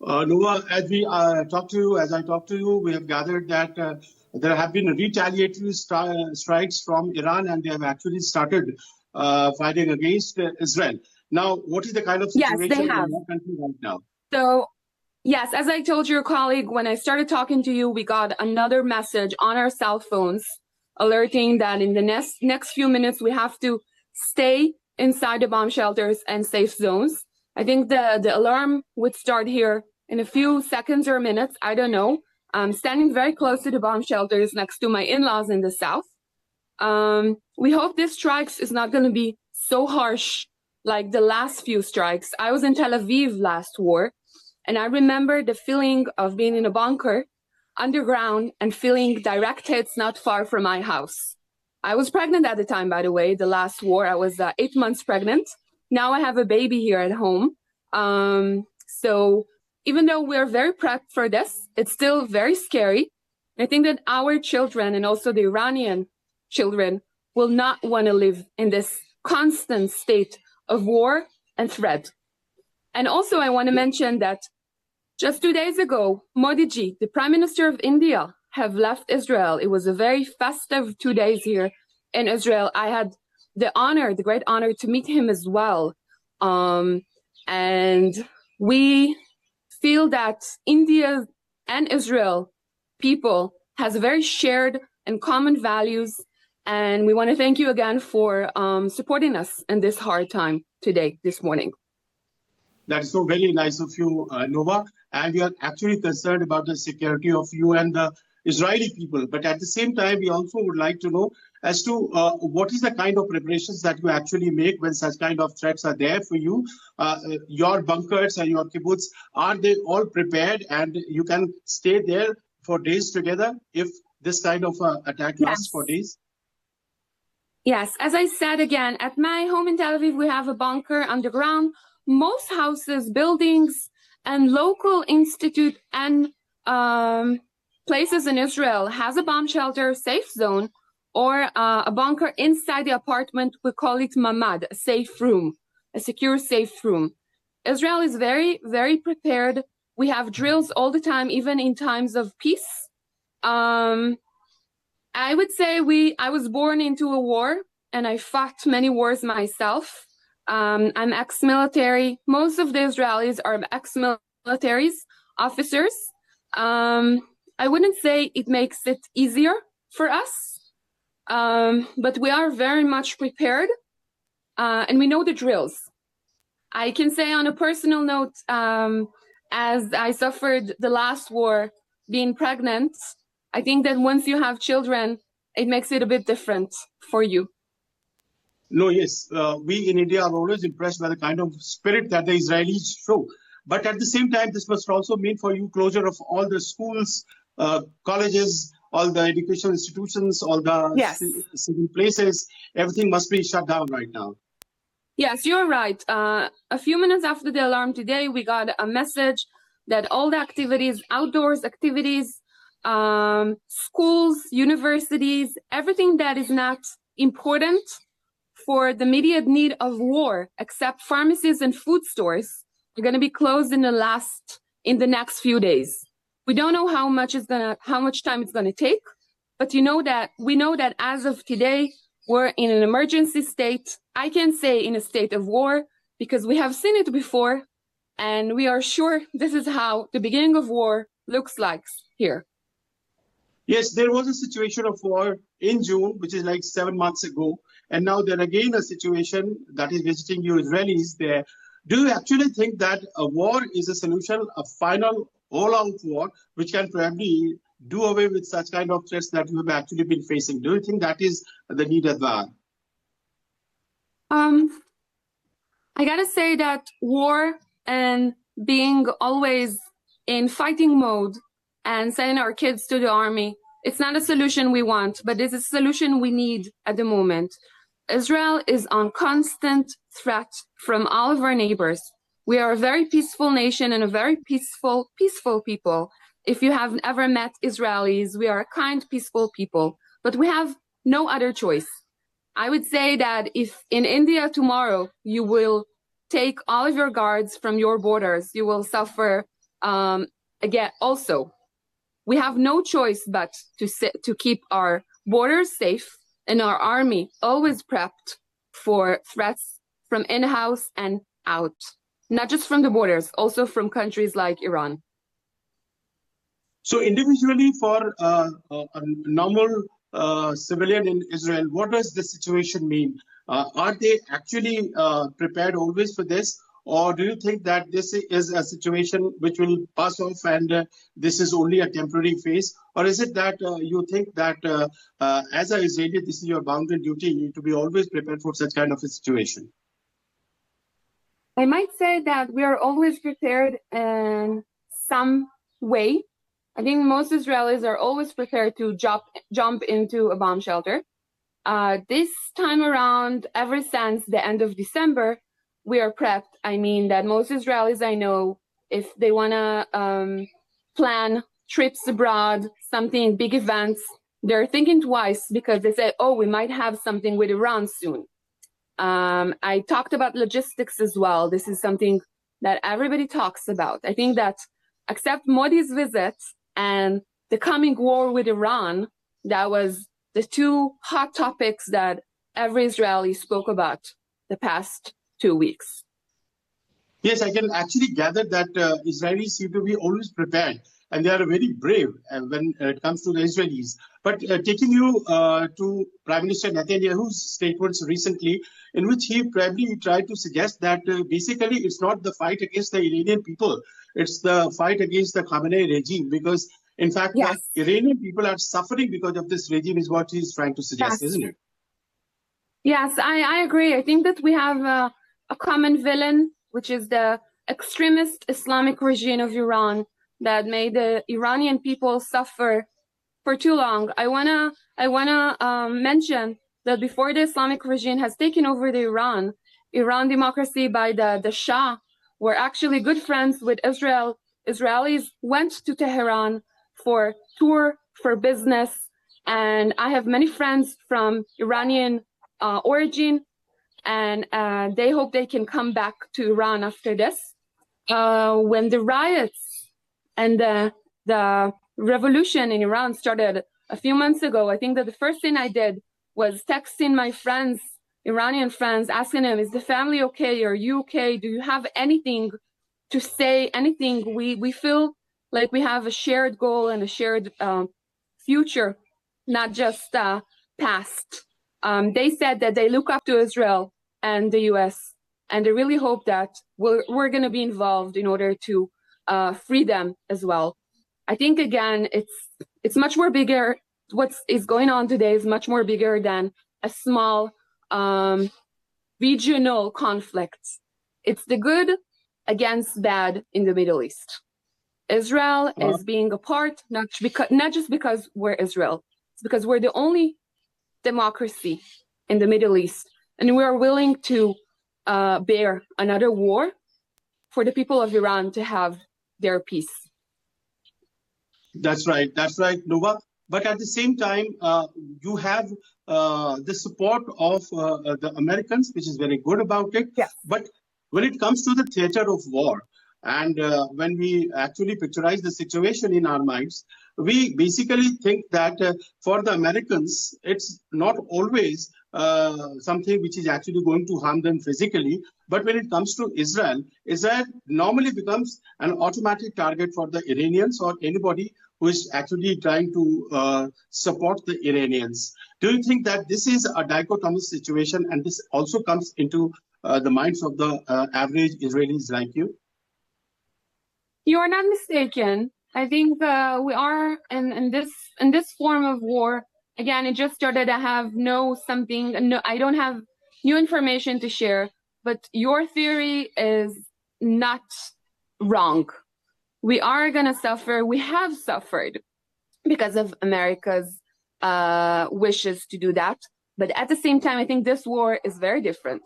Noah, as we as I talk to you, we have gathered that there have been retaliatory strikes from Iran, and they have actually started fighting against Israel. Now, what is the kind of situation in your country right now? So, yes, as I told your colleague, when I started talking to you, we got another message on our cell phones alerting that in the next few minutes, we have to stay inside the bomb shelters and safe zones. I think the alarm would start here in a few seconds or minutes. I don't know. I'm standing very close to the bomb shelters next to my in-laws in the south. We hope this strikes is not going to be so harsh like the last few strikes. I was in Tel Aviv last war, and I remember the feeling of being in a bunker underground and feeling direct hits not far from my house. I was pregnant at the time, by the way, the last war. I was 8 months pregnant. Now I have a baby here at home. So even though we're very prepped for this, it's still very scary. I think that our children and also the Iranian children will not want to live in this constant state of war and threat. And also I want to mention that just 2 days ago, Modi ji, the Prime Minister of India, have left Israel. It was a very festive 2 days here in Israel. I had the great honor to meet him as well. And we feel that India and Israel people has very shared and common values. And we want to thank you again for supporting us in this hard time today, this morning. That's so very nice of you, Nova. And we are actually concerned about the security of you and the Israeli people. But at the same time, we also would like to know as to what is the kind of preparations that you actually make when such kind of threats are there for you. Your bunkers and your kibbutz, are they all prepared and you can stay there for days together if this kind of attack lasts for days? Yes, as I said again, at my home in Tel Aviv, we have a bunker underground. Most houses, buildings, and local institute and places in Israel has a bomb shelter, safe zone, or a bunker inside the apartment. We call it mamad, a safe room, a secure safe room. Israel is very, very prepared. We have drills all the time, even in times of peace. I would say I was born into a war, and I fought many wars myself. I'm ex-military. Most of the Israelis are ex-militaries, officers. I wouldn't say it makes it easier for us, but we are very much prepared, and we know the drills. I can say on a personal note, as I suffered the last war being pregnant, I think that once you have children, it makes it a bit different for you. No, yes. We in India are always impressed by the kind of spirit that the Israelis show. But at the same time, this must also mean for you closure of all the schools, colleges, all the educational institutions, all the civil places. Everything must be shut down right now. Yes, you're right. A few minutes after the alarm today, we got a message that all the activities, outdoors activities, schools, universities, everything that is not important for the immediate need of war, except pharmacies and food stores, are going to be closed in the next few days. We don't know how much time it's going to take, but we know that as of today, we're in an emergency state. I can say in a state of war because we have seen it before, and we are sure this is how the beginning of war looks like here. Yes, there was a situation of war in June, which is like 7 months ago. And now there again a situation that is visiting you Israelis there. Do you actually think that a war is a solution, a final all-out war, which can probably do away with such kind of threats that you have actually been facing? Do you think that is the need at the hour? I gotta say that war and being always in fighting mode and sending our kids to the army, it's not a solution we want, but it's a solution we need at the moment. Israel is on constant threat from all of our neighbors. We are a very peaceful nation and a very peaceful people. If you have ever met Israelis, we are a kind, peaceful people, but we have no other choice. I would say that if in India tomorrow you will take all of your guards from your borders, you will suffer again, also, we have no choice but to keep our borders safe and our army always prepped for threats from in-house and out, not just from the borders, also from countries like Iran. So individually, for a normal civilian in Israel, what does the situation mean? Are they actually prepared always for this? Or do you think that this is a situation which will pass off and this is only a temporary phase? Or is it that you think that as an Israeli, this is your bounden duty to be always prepared for such kind of a situation? I might say that we are always prepared in some way. I think most Israelis are always prepared to jump into a bomb shelter. This time around, ever since the end of December, we are prepped. I mean that most Israelis I know, if they want to plan trips abroad, something, big events, they're thinking twice because they say, oh, we might have something with Iran soon. I talked about logistics as well. This is something that everybody talks about. I think that except Modi's visit and the coming war with Iran, that was the two hot topics that every Israeli spoke about the past 2 weeks. Yes, I can actually gather that Israelis seem to be always prepared and they are very brave when it comes to the Israelis. But taking you to Prime Minister Netanyahu's statements recently, in which he probably tried to suggest that basically it's not the fight against the Iranian people, it's the fight against the Khamenei regime, because in fact, yes, the Iranian people are suffering because of this regime is what he's trying to suggest, yes, isn't it? Yes, I agree. I think that we have a common villain, which is the extremist Islamic regime of Iran that made the Iranian people suffer for too long. I wanna mention that before the Islamic regime has taken over the Iran democracy by the Shah were actually good friends with Israel. Israelis went to Tehran for tour, for business, and I have many friends from Iranian origin, and they hope they can come back to Iran after this. When the riots and the revolution in Iran started a few months ago, I think that the first thing I did was texting my friends, Iranian friends, asking them, is the family okay? Are you okay? Do you have anything to say, anything? We feel like we have a shared goal and a shared future, not just past. They said that they look up to Israel and the US, and they really hope that we're going to be involved in order to free them as well. I think, again, it's much more bigger. What is going on today is much more bigger than a small regional conflict. It's the good against bad in the Middle East. Israel is being a part, not just because we're Israel. It's because we're the only democracy in the Middle East, and we are willing to bear another war for the people of Iran to have their peace. That's right, Nova. But at the same time, you have the support of the Americans, which is very good about it. Yes. But when it comes to the theater of war, and when we actually picturize the situation in our minds, we basically think that for the Americans, it's not always something which is actually going to harm them physically. But when it comes to Israel, Israel normally becomes an automatic target for the Iranians or anybody who is actually trying to support the Iranians. Do you think that this is a dichotomous situation, and this also comes into the minds of the average Israelis like you? You are not mistaken. I think we are in this form of war. Again, it just started. I have I don't have new information to share, but your theory is not wrong. We are going to suffer. We have suffered because of America's wishes to do that. But at the same time, I think this war is very different.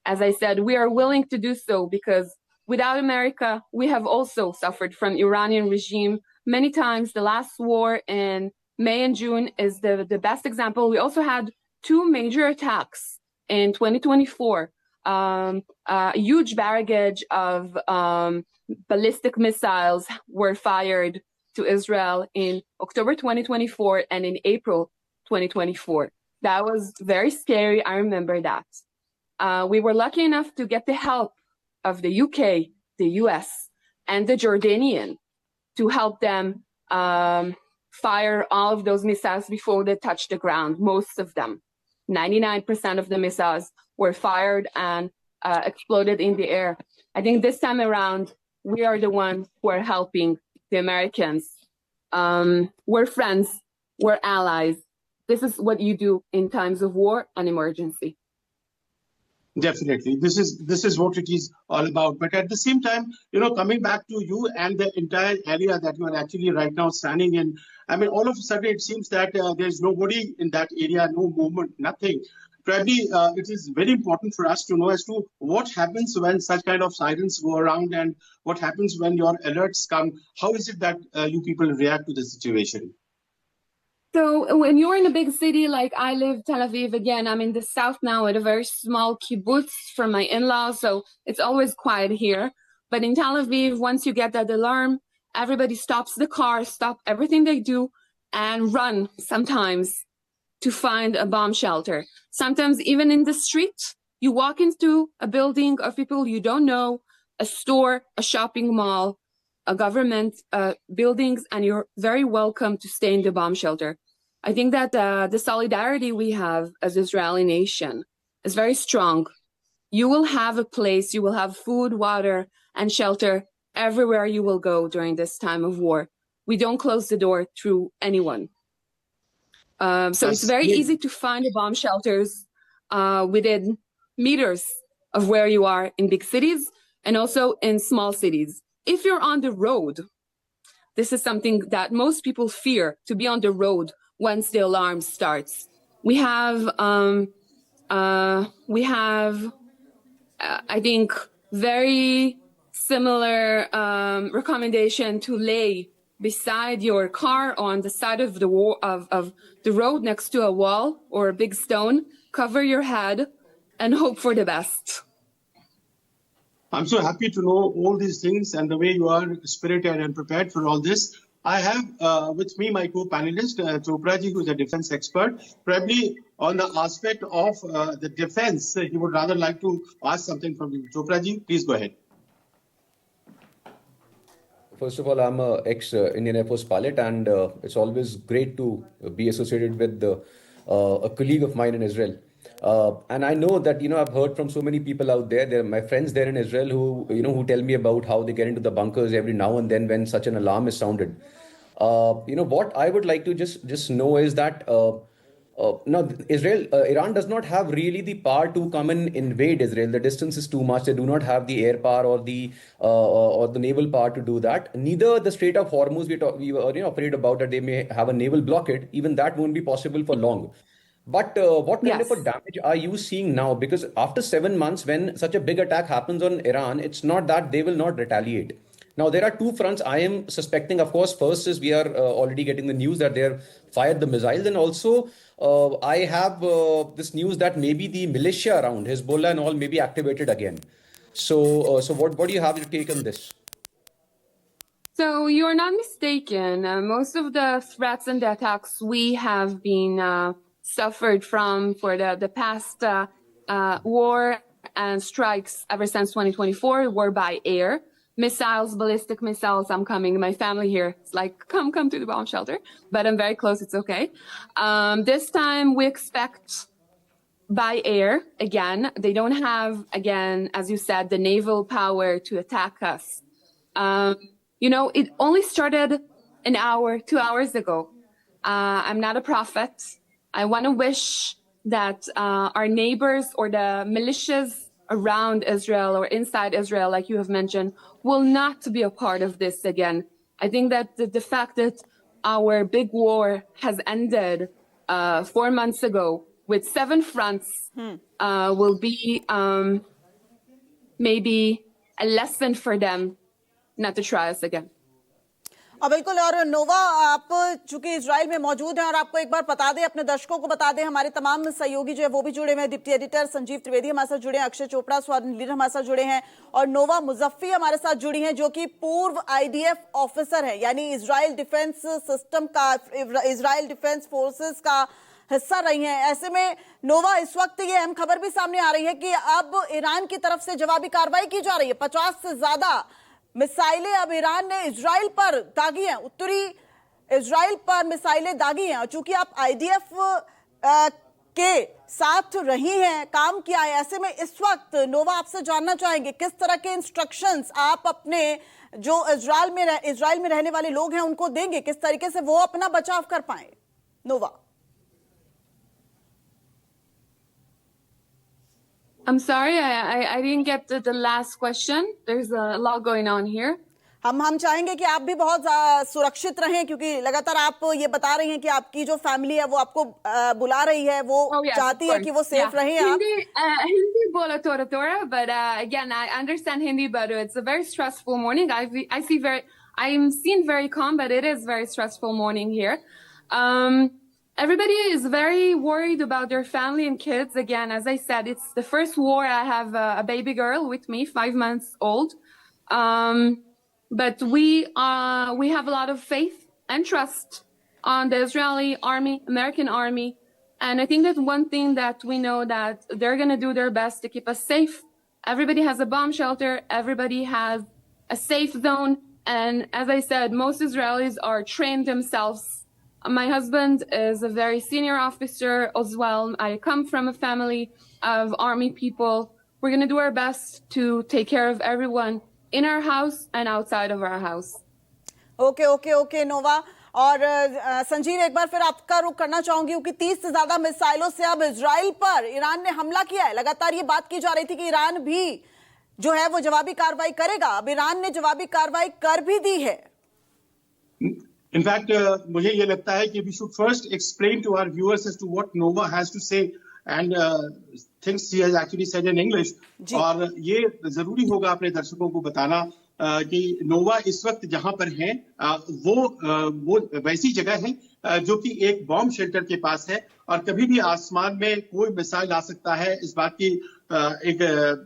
As I said, we are willing to do so because without America, we have also suffered from Iranian regime many times. The last war in May and June is the best example. We also had two major attacks in 2024 a huge baggage of ballistic missiles were fired to Israel in October 2024 and in April 2024. That was very scary. I remember that. We were lucky enough to get the help of the UK, the US, and the Jordanian to help them fire all of those missiles before they touched the ground, most of them. 99% of the missiles were fired and exploded in the air. I think this time around, we are the ones who are helping the Americans. We're friends, we're allies. This is what you do in times of war and emergency. Definitely, this is what it is all about. But at the same time, coming back to you and the entire area that you are actually right now standing in, I mean, all of a sudden it seems that there's nobody in that area, no movement, nothing. Probably it is very important for us to know as to what happens when such kind of sirens go around and what happens when your alerts come. How is it that you people react to the situation? So when you're in a big city, like I live Tel Aviv, again, I'm in the south now at a very small kibbutz from my in-laws, so it's always quiet here. But in Tel Aviv, once you get that alarm, everybody stops the car, stop everything they do, and run sometimes to find a bomb shelter. Sometimes even in the street, you walk into a building of people you don't know, a store, a shopping mall, a government buildings, and you're very welcome to stay in the bomb shelter. I think that the solidarity we have as Israeli nation is very strong. You will have a place, you will have food, water, and shelter everywhere you will go during this time of war. We don't close the door through anyone. So it's very easy to find the bomb shelters within meters of where you are in big cities and also in small cities. If you're on the road, this is something that most people fear, to be on the road once the alarm starts. We have, I think, very similar recommendation to lay beside your car on the side of the of the road next to a wall or a big stone. Cover your head and hope for the best. I'm so happy to know all these things and the way you are spirited and prepared for all this. I have with me my co-panelist, Chopraji, who is a defense expert. Probably on the aspect of the defense, he would rather like to ask something from you. Chopraji, please go ahead. First of all, I'm an ex-Indian Air Force pilot, and it's always great to be associated with a colleague of mine in Israel. And I know that, I've heard from so many people out there. They're my friends there in Israel who tell me about how they get into the bunkers every now and then when such an alarm is sounded. What I would like to just know is that now Iran does not have really the power to come and invade Israel. The distance is too much. They do not have the air power or the naval power to do that. Neither the Strait of Hormuz we were afraid about that they may have a naval blockade. Even that won't be possible for long. But what kind of a damage are you seeing now? Because after 7 months, when such a big attack happens on Iran, it's not that they will not retaliate. Now, there are two fronts I am suspecting. Of course, first is we are already getting the news that they're fired the missiles. And also, I have this news that maybe the militia around Hezbollah and all may be activated again. So what do you have to take on this? So you're not mistaken. Most of the threats and the attacks we have been suffered from for the past war and strikes ever since 2024 were by air. Missiles, ballistic missiles, I'm coming. My family here is like, come to the bomb shelter. But I'm very close, it's okay. This time we expect by air, again. They don't have, again, as you said, the naval power to attack us. It only started an hour, 2 hours ago. I'm not a prophet. I want to wish that our neighbors or the militias around Israel or inside Israel, like you have mentioned, will not be a part of this again. I think that the fact that our big war has ended 4 months ago with 7 fronts will be maybe a lesson for them not to try us again. और बिल्कुल, और नोवा, आप चूंकि Israel में मौजूद हैं और आपको एक बार बता दें, अपने दर्शकों को बता दें, हमारे तमाम सहयोगी जो है वो भी जुड़े हुए हैं। डिप्टी एडिटर संजीव त्रिवेदी हमारे साथ जुड़े हैं, अक्षय चोपड़ा स्वर्ण लीडर हमारे साथ जुड़े हैं, और नोवा मुजफ्फी हमारे साथ जुड़ी हैं, जो कि पूर्व IDF ऑफिसर है, यानी इजराइल डिफेंस सिस्टम का, इजराइल डिफेंस फोर्सेस का हिस्सा रही हैं। ऐसे में नोवा, इस वक्त ये अहम खबर भी सामने आ रही है कि अब ईरान की तरफ से जवाबी कार्रवाई की जा रही है। 50 से ज्यादा मिसाइलें अब ईरान ने इजराइल पर दागी हैं, उत्तरी इजराइल पर मिसाइलें दागी हैं। और चूंकि आप IDF के साथ रही हैं, काम किया है, ऐसे में इस वक्त नोवा आपसे जानना चाहेंगे किस तरह के इंस्ट्रक्शंस आप अपने जो इजराइल में रहने वाले लोग हैं उनको देंगे, किस तरीके से वो अपना बचाव कर पाए। नोवा। I'm sorry, I didn't get the last question. There's a lot going on here. हम चाहेंगे कि आप भी बहुत सुरक्षित रहें, क्योंकि लगातार आप ये बता रही हैं कि आपकी जो फैमिली है वो आपको बुला रही है, वो चाहती है कि वो सेफ रहें। Hindi bola tora, but again, I understand Hindi, but it's a very stressful morning. I'm seen very calm, but it is very stressful morning here. Everybody is very worried about their family and kids. Again, as I said, it's the first war. I have a baby girl with me, 5 months old. But we have a lot of faith and trust on the Israeli army, American army. And I think that one thing that we know that they're going to do their best to keep us safe. Everybody has a bomb shelter. Everybody has a safe zone. And as I said, most Israelis are trained themselves. My husband is a very senior officer as well. I come from a family of army people. We're going to do our best to take care of everyone in our house and outside of our house. Okay, नोवा। और संजीव, एक बार फिर आपका रुख करना चाहूंगी, क्योंकि 30 से ज्यादा मिसाइलों से अब इजराइल पर ईरान ने हमला किया है। लगातार ये बात की जा रही थी कि ईरान भी जो है वो जवाबी कार्रवाई करेगा। अब ईरान ने जवाबी कार्रवाई कर भी दी है। इनफैक्ट मुझे ये लगता है कि we should first explain to our viewers as to what Nova has to say and things he has actually said in English. और ये जरूरी होगा अपने दर्शकों को बताना कि नोवा इस वक्त जहां पर है वो वैसी जगह है जो कि एक बॉम्ब शेल्टर के पास है, और कभी भी आसमान में कोई मिसाइल आ सकता है, इस बात की एक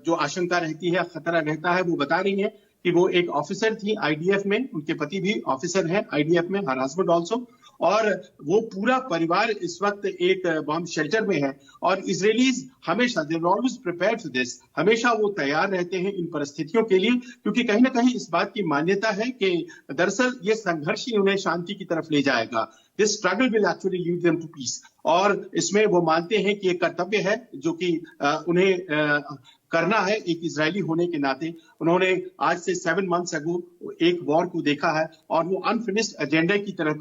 जो आशंका रहती है, खतरा रहता है। वो बता रही है कि वो एक ऑफिसर थी IDF में, उनके पति भी ऑफिसर हैं IDF में, हर हस्बैंड ऑल्सो, और वो पूरा परिवार इस वक्त एक बॉम्ब शेल्टर में है। और इजरायलीज हमेशा they are always prepared for this, हमेशा वो तैयार रहते हैं इन परिस्थितियों के लिए, क्योंकि कहीं ना कहीं इस बात की मान्यता है कि दरअसल ये संघर्ष ही उन्हें शांति की तरफ ले जाएगा। This struggle will actually lead them to peace. और इसमें वो मानते हैं कि एक कर्तव्य है जो कि उन्हें करना है एक इजरायली होने के नाते। उन्होंने आज से 7 मंथ्स अगो एक वॉर को देखा है और वो अनफिनिश्ड एजेंडा की तरफ